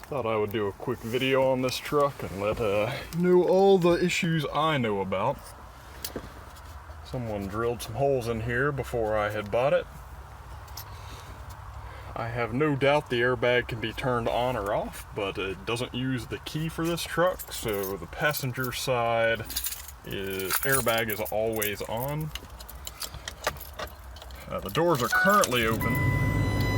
Thought I would do a quick video on this truck and let you know all the issues I know about. Someone drilled some holes in here before I had bought it. I have no doubt the airbag can be turned on or off, but it doesn't use the key for this truck, so the passenger side airbag is always on. The doors are currently open,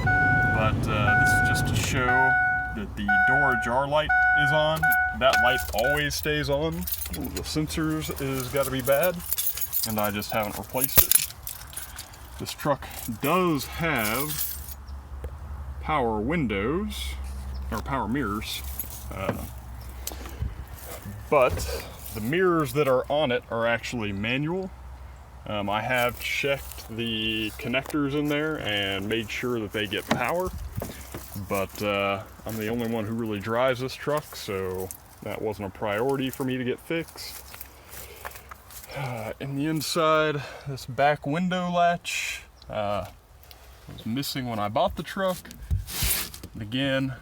but this is just to show that the door ajar light is on. That light always stays on. The sensors is got to be bad, and I just haven't replaced it. This truck does have power windows, or power mirrors, but the mirrors that are on it are actually manual. I have checked the connectors in there and made sure that they get power, but I'm the only one who really drives this truck, so that wasn't a priority for me to get fixed. In the inside, this back window latch was missing when I bought the truck. And again,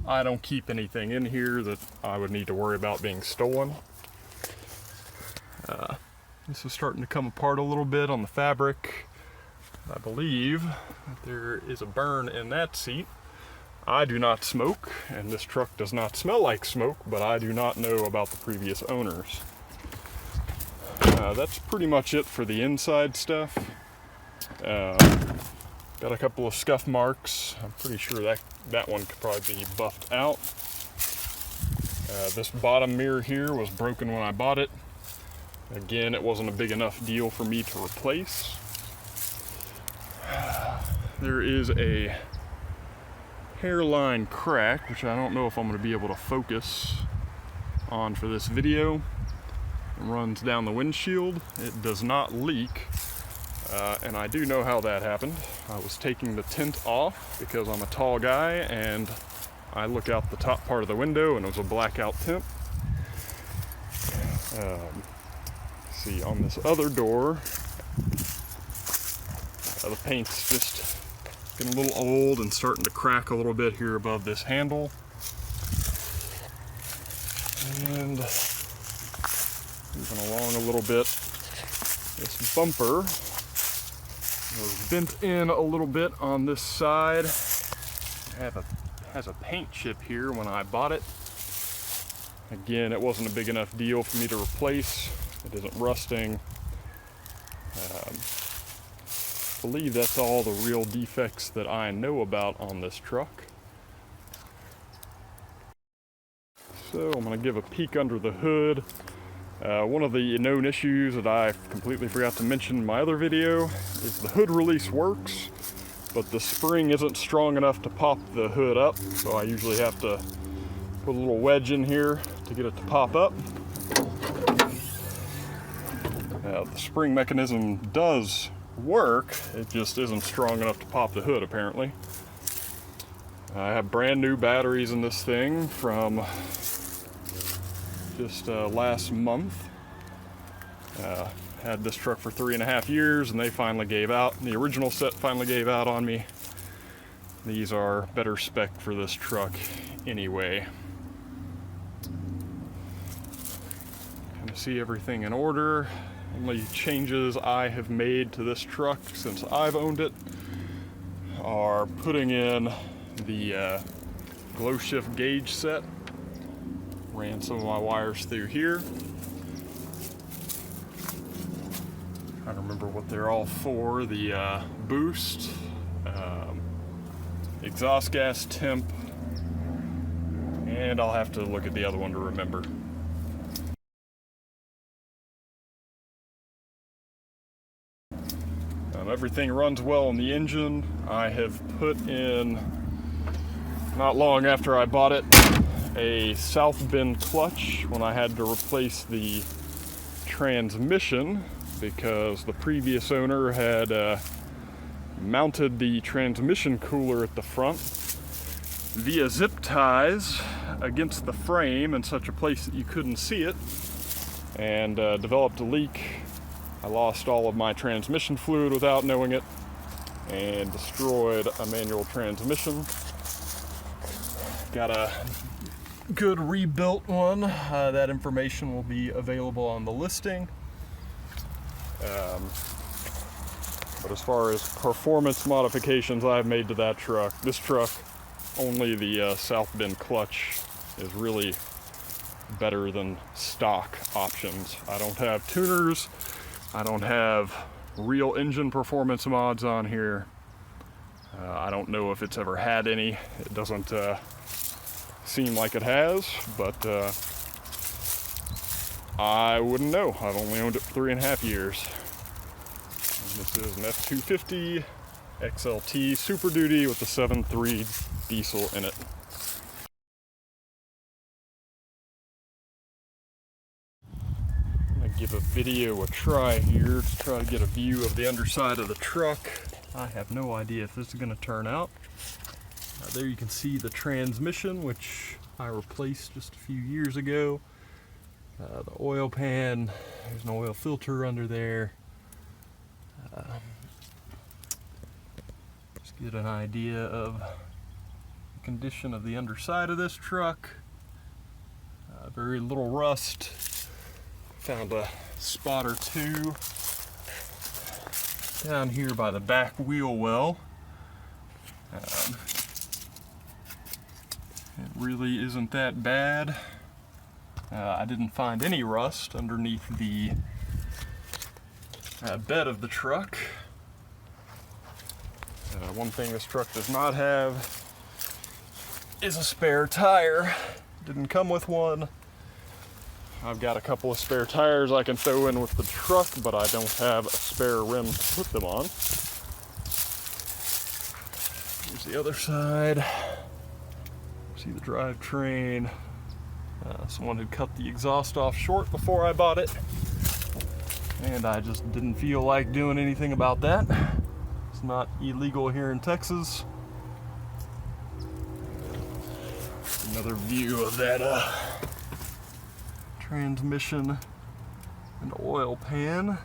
I don't keep anything in here that I would need to worry about being stolen. This is starting to come apart a little bit on the fabric. I believe that there is a burn in that seat. I do not smoke, and this truck does not smell like smoke, but I do not know about the previous owners. That's pretty much it for the inside stuff. Got a couple of scuff marks. I'm pretty sure that one could probably be buffed out. This bottom mirror here was broken when I bought it. Again, it wasn't a big enough deal for me to replace. There is a hairline crack, which I don't know if I'm going to be able to focus on for this video. It runs down the windshield. It does not leak, and I do know how that happened. I was taking the tint off because I'm a tall guy, and I look out the top part of the window, and it was a blackout tint. See, on this other door, the paint's just getting a little old and starting to crack a little bit here above this handle. And moving along a little bit, this bumper was bent in a little bit on this side. It has a paint chip here when I bought it. Again, it wasn't a big enough deal for me to replace. It isn't rusting. I believe that's all the real defects that I know about on this truck. So I'm going to give a peek under the hood. One of the known issues that I completely forgot to mention in my other video is the hood release works, but the spring isn't strong enough to pop the hood up, so I usually have to put a little wedge in here to get it to pop up. The spring mechanism does work, it just isn't strong enough to pop the hood apparently. I have brand new batteries in this thing from just last month. Had this truck for 3.5 years and they finally gave out. The original set finally gave out on me. These are better spec for this truck anyway. Kind of see everything in order. Only changes I have made to this truck since I've owned it are putting in the glowshift gauge set. Ran some of my wires through here. I don't remember what they're all for. The boost, exhaust gas temp, and I'll have to look at the other one to remember. Everything runs well in the engine. I have put in, not long after I bought it, a Southbend clutch when I had to replace the transmission because the previous owner had mounted the transmission cooler at the front via zip ties against the frame in such a place that you couldn't see it, and developed a leak. I lost all of my transmission fluid without knowing it and destroyed a manual transmission. got a good rebuilt one. That information will be available on the listing. But as far as performance modifications I've made to that truck, this truck, only the Southbend clutch is really better than stock options. I don't have tuners. I don't have real engine performance mods on here. I don't know if it's ever had any. It doesn't seem like it has, but I wouldn't know. I've only owned it for 3.5 years. And this is an F-250 XLT Super Duty with the 7.3 diesel in it. I'm gonna give a video a try here to try to get a view of the underside of the truck. I have no idea if this is gonna turn out. There you can see the transmission, which I replaced just a few years ago. The oil pan, there's an oil filter under there. Just get an idea of the condition of the underside of this truck. Very little rust. Found a spot or two down here by the back wheel well. It really isn't that bad. I didn't find any rust underneath the bed of the truck. One thing this truck does not have is a spare tire. Didn't come with one. I've got a couple of spare tires I can throw in with the truck, but I don't have a spare rim to put them on. Here's the other side. See the drivetrain. Someone had cut the exhaust off short before I bought it, and I just didn't feel like doing anything about that. It's not illegal here in Texas. Another view of that transmission and oil pan. I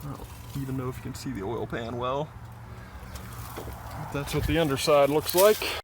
don't even know if you can see the oil pan well. That's what the underside looks like.